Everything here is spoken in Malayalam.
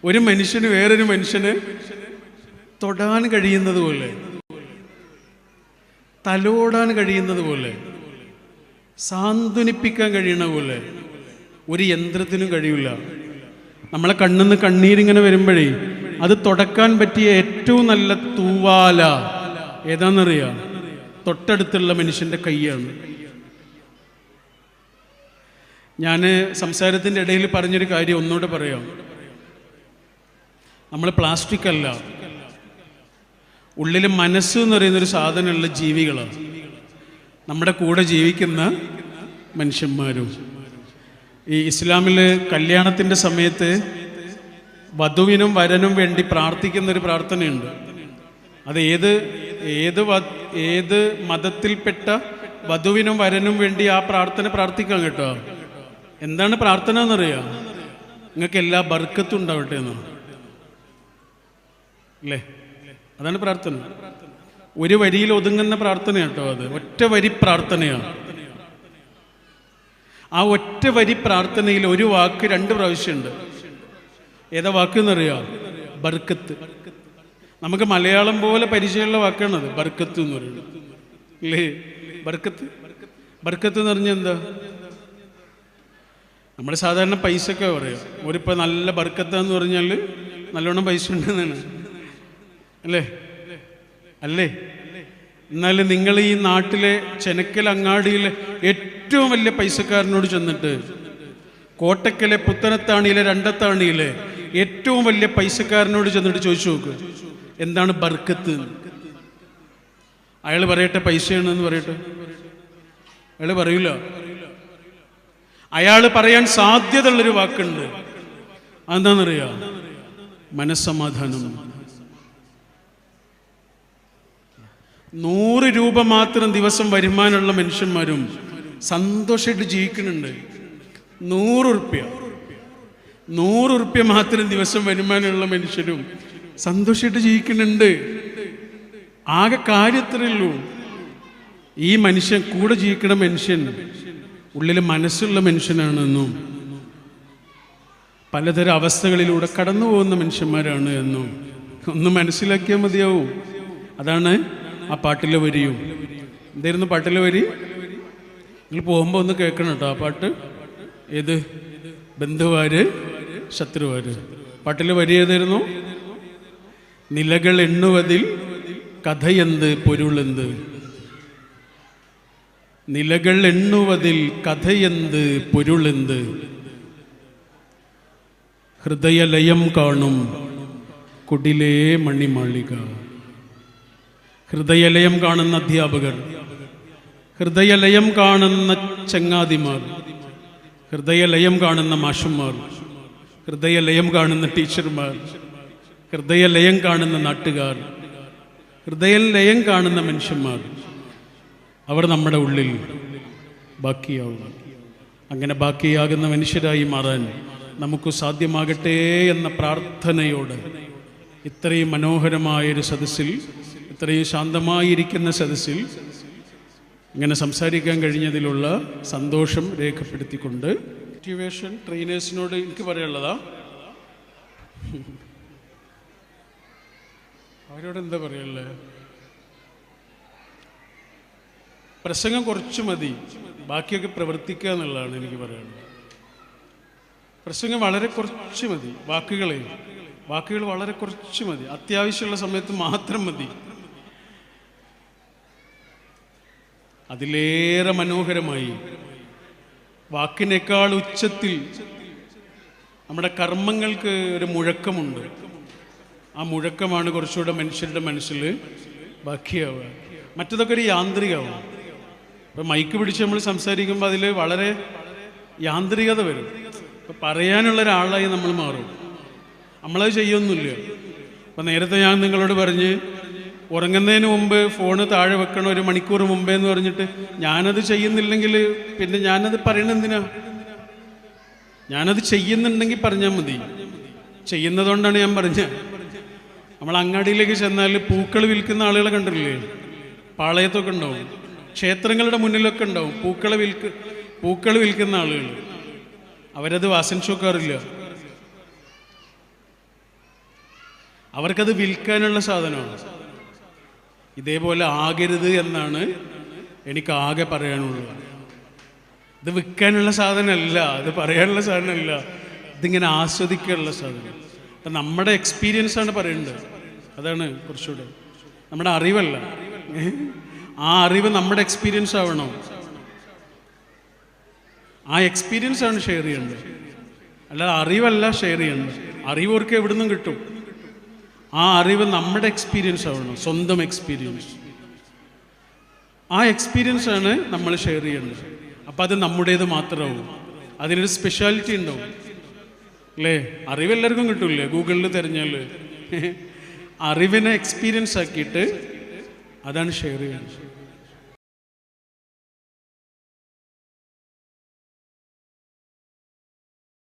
ഒരു മനുഷ്യന് വേറൊരു മനുഷ്യന് തൊടാൻ കഴിയുന്നത് പോലെ, തലോടാൻ കഴിയുന്നത് പോലെ, സാന്ത്വനിപ്പിക്കാൻ കഴിയണ പോലെ ഒരു യന്ത്രത്തിനും കഴിയില്ല. നമ്മളെ കണ്ണിന്ന് കണ്ണീരിങ്ങനെ വരുമ്പോഴേ അത് തുടക്കാൻ പറ്റിയ ഏറ്റവും നല്ല തൂവാല ഏതാണെന്നറിയാം? തൊട്ടടുത്തുള്ള മനുഷ്യൻ്റെ കൈയാണ്. ഞാൻ സംസാരത്തിൻ്റെ ഇടയിൽ പറഞ്ഞൊരു കാര്യം ഒന്നുകൂടെ പറയാം. നമ്മൾ പ്ലാസ്റ്റിക് അല്ല, ഉള്ളിൽ മനസ്സ് എന്ന് പറയുന്നൊരു സാധനമുള്ള ജീവികളാണ് നമ്മുടെ കൂടെ ജീവിക്കുന്ന മനുഷ്യന്മാരും. ഈ ഇസ്ലാമിൽ കല്യാണത്തിൻ്റെ സമയത്ത് വധുവിനും വരനും വേണ്ടി പ്രാർത്ഥിക്കുന്നൊരു പ്രാർത്ഥനയുണ്ട്. അത് ഏത് മതത്തിൽപ്പെട്ട വധുവിനും വരനും വേണ്ടി ആ പ്രാർത്ഥന പ്രാർത്ഥിക്കാം കേട്ടോ. എന്താണ് പ്രാർത്ഥന എന്നറിയാം? നിങ്ങൾക്ക് എല്ലാ ബർക്കത്തും ഉണ്ടാവട്ടെ എന്നോ അല്ലേ? അതാണ് പ്രാർത്ഥന. ഒരു വരിയിൽ ഒതുങ്ങുന്ന പ്രാർത്ഥന കേട്ടോ. അത് ഒറ്റ വരി പ്രാർത്ഥനയാണ്. ആ ഒറ്റ വരി പ്രാർത്ഥനയിൽ ഒരു വാക്ക് 2 പ്രാവശ്യമുണ്ട്. ഏതാ വാക്ക് എന്നറിയാം? ബർക്കത്ത്. നമുക്ക് മലയാളം പോലെ പരിചയമുള്ള വാക്കാണത് ബർക്കത്ത് എന്ന് പറയുന്നത് അല്ലേ? ബർക്കത്ത് എന്ന് പറഞ്ഞാൽ എന്താ? നമ്മൾ സാധാരണ പൈസയൊക്കെ പറയാം. ഒരിപ്പോൾ നല്ല ബർക്കത്താന്ന് പറഞ്ഞാൽ നല്ലോണം പൈസ ഉണ്ടെന്നാണ് അല്ലേ? എന്നാൽ നിങ്ങൾ ഈ നാട്ടിലെ ചെനക്കൽ അങ്ങാടിയിലെ ഏറ്റവും വലിയ പൈസക്കാരനോട് ചെന്നിട്ട്, കോട്ടക്കലെ പുത്തനത്താണിയിലെ രണ്ടത്താണിയിലെ ഏറ്റവും വലിയ പൈസക്കാരനോട് ചെന്നിട്ട് ചോദിച്ചു നോക്ക്, എന്താണ് ബർക്കത്ത്? അയാൾ പറയട്ടെ പൈസയാണെന്ന് പറയട്ടെ? അയാൾ പറയില്ല. അയാൾ പറയാൻ സാധ്യതയുള്ളൊരു വാക്കുണ്ട്. അതെന്താണെന്നറിയാം? മനസ്സമാധാനം. 100 രൂപ മാത്രം ദിവസം വരുമാനമുള്ള മനുഷ്യന്മാരും സന്തോഷമായിട്ട് ജീവിക്കുന്നുണ്ട്. 100 റുപ്യ മാത്രം ദിവസം വരുമാനമുള്ള മനുഷ്യരും സന്തോഷമായിട്ട് ജീവിക്കുന്നുണ്ട്. ആകെ കാര്യത്തിലുള്ളൂ, ഈ മനുഷ്യൻ കൂടെ ജീവിക്കുന്ന മനുഷ്യൻ ഉള്ളിൽ മനസ്സുള്ള മനുഷ്യനാണെന്നും പലതരം അവസ്ഥകളിലൂടെ കടന്നു പോകുന്ന മനുഷ്യന്മാരാണ് എന്നും ഒന്ന് മനസ്സിലാക്കിയാൽ മതിയാവും. അതാണ് ആ പാട്ടിലെ വരിയും. എന്തായിരുന്നു പാട്ടിലെ വരി? നിങ്ങൾ പോകുമ്പോൾ ഒന്ന് കേൾക്കണം കേട്ടോ ആ പാട്ട്. ഏത്? ബന്ധുവാര് ശത്രുവാര്. പാട്ടിലെ വരി ഏതായിരുന്നു? നിലകൾ എണ്ണുവതിൽ കഥയെന്ത് പൊരുളെന്ത്. നിലകൾ എണ്ണുവതിൽ കഥയെന്ത് പൊരുളെന്ത്. ഹൃദയലയം കാണും കുടിലേ മണിമാളിക. ഹൃദയലയം കാണുന്ന അധ്യാപകർ, ഹൃദയലയം കാണുന്ന ചങ്ങാതിമാർ, ഹൃദയലയം കാണുന്ന മാഷന്മാർ, ഹൃദയലയം കാണുന്ന ടീച്ചർമാർ, ഹൃദയലയം കാണുന്ന നാട്ടുകാർ, ഹൃദയലയം കാണുന്ന മനുഷ്യന്മാർ, അവർ നമ്മുടെ ഉള്ളിൽ ബാക്കിയാവും. അങ്ങനെ ബാക്കിയാകുന്ന മനുഷ്യരായി മാറാൻ നമുക്ക് സാധ്യമാകട്ടെ എന്ന പ്രാർത്ഥനയോട് ഇത്രയും മനോഹരമായൊരു സദസ്സിൽ, ഇത്രയും ശാന്തമായിരിക്കുന്ന സദസ്സിൽ ഇങ്ങനെ സംസാരിക്കാൻ കഴിഞ്ഞതിലുള്ള സന്തോഷം രേഖപ്പെടുത്തിക്കൊണ്ട് മോട്ടിവേഷൻ ട്രെയിനേഴ്സിനോട് എനിക്ക് പറയാനുള്ളതാ, അവരോട് എന്താ പറയല്ലേ, പ്രസംഗം കുറച്ച് മതി, ബാക്കിയൊക്കെ പ്രവർത്തിക്കുക എന്നുള്ളതാണ് എനിക്ക് പറയാനുള്ളത്. പ്രസംഗം വളരെ കുറച്ച് മതി, വാക്കുകൾ വളരെ കുറച്ച് മതി, അത്യാവശ്യമുള്ള സമയത്ത് മാത്രം മതി. അതിലേറെ മനോഹരമായി വാക്കിനേക്കാൾ ഉച്ചത്തിൽ നമ്മുടെ കർമ്മങ്ങൾക്ക് ഒരു മുഴക്കമുണ്ട്. ആ മുഴക്കമാണ് കുറച്ചുകൂടെ മനുഷ്യരുടെ മനസ്സിൽ ബാക്കിയാവുക. മറ്റതൊക്കെ ഒരു യാന്ത്രികമാവും. ഇപ്പം മൈക്ക് പിടിച്ച് നമ്മൾ സംസാരിക്കുമ്പോൾ അതിൽ വളരെ യാന്ത്രികത വരും. ഇപ്പം പറയാനുള്ള ഒരാളായി നമ്മൾ മാറും. നമ്മളത് ചെയ്യൊന്നുമില്ല. അപ്പം നേരത്തെ ഞാൻ നിങ്ങളോട് പറഞ്ഞ് ഉറങ്ങുന്നതിന് മുമ്പ് ഫോണ് താഴെ വെക്കണം 1 മണിക്കൂർ മുമ്പേ എന്ന് പറഞ്ഞിട്ട് ഞാനത് ചെയ്യുന്നില്ലെങ്കിൽ പിന്നെ ഞാനത് പറയണെന്തിനാ? ഞാനത് ചെയ്യുന്നുണ്ടെങ്കിൽ പറഞ്ഞാൽ മതി. ചെയ്യുന്നതുകൊണ്ടാണ് ഞാൻ പറഞ്ഞത്. നമ്മൾ അങ്ങാടിയിലേക്ക് ചെന്നാൽ പൂക്കൾ വിൽക്കുന്ന ആളുകളെ കണ്ടിട്ടില്ലേ? പാളയത്തൊക്കെ ഉണ്ടാവും, ക്ഷേത്രങ്ങളുടെ മുന്നിലൊക്കെ ഉണ്ടാവും പൂക്കൾ വിൽക്കുന്ന ആളുകൾ. അവരത് വാസന ചോക്കാറില്ല. അവർക്കത് വിൽക്കാനുള്ള സാധനമാണ്. ഇതേപോലെ ആകരുത് എന്നാണ് എനിക്ക് ആകെ പറയാനുള്ളത്. ഇത് വിൽക്കാനുള്ള സാധനമല്ല, ഇത് പറയാനുള്ള സാധനമല്ല, ഇതിങ്ങനെ ആസ്വദിക്കാനുള്ള സാധനം. അപ്പം നമ്മുടെ എക്സ്പീരിയൻസാണ് പറയേണ്ടത്. അതാണ് കുറച്ചുകൂടെ, നമ്മുടെ അറിവല്ല. ആ അറിവ് നമ്മുടെ എക്സ്പീരിയൻസ് ആവണം. ആ എക്സ്പീരിയൻസ് ആണ് ഷെയർ ചെയ്യേണ്ടത്, അല്ലാതെ അറിവല്ല ഷെയർ ചെയ്യേണ്ടത്. അറിവ് അവർക്ക് എവിടെ നിന്നും കിട്ടും. ആ അറിവ് നമ്മുടെ എക്സ്പീരിയൻസ് ആവണം, സ്വന്തം എക്സ്പീരിയൻസ്. ആ എക്സ്പീരിയൻസ് ആണ് നമ്മൾ ഷെയർ ചെയ്യേണ്ടത്. അപ്പം അത് നമ്മുടേത് മാത്രമാവും, അതിനൊരു സ്പെഷ്യാലിറ്റി ഉണ്ടാവും അല്ലേ? അറിവ് എല്ലാവർക്കും കിട്ടൂല്ലേ? ഗൂഗിളിൽ തിരഞ്ഞാൽ അറിവിനെ എക്സ്പീരിയൻസ് ആക്കിയിട്ട് അതാണ് ഷെയർ ചെയ്യുന്നത്.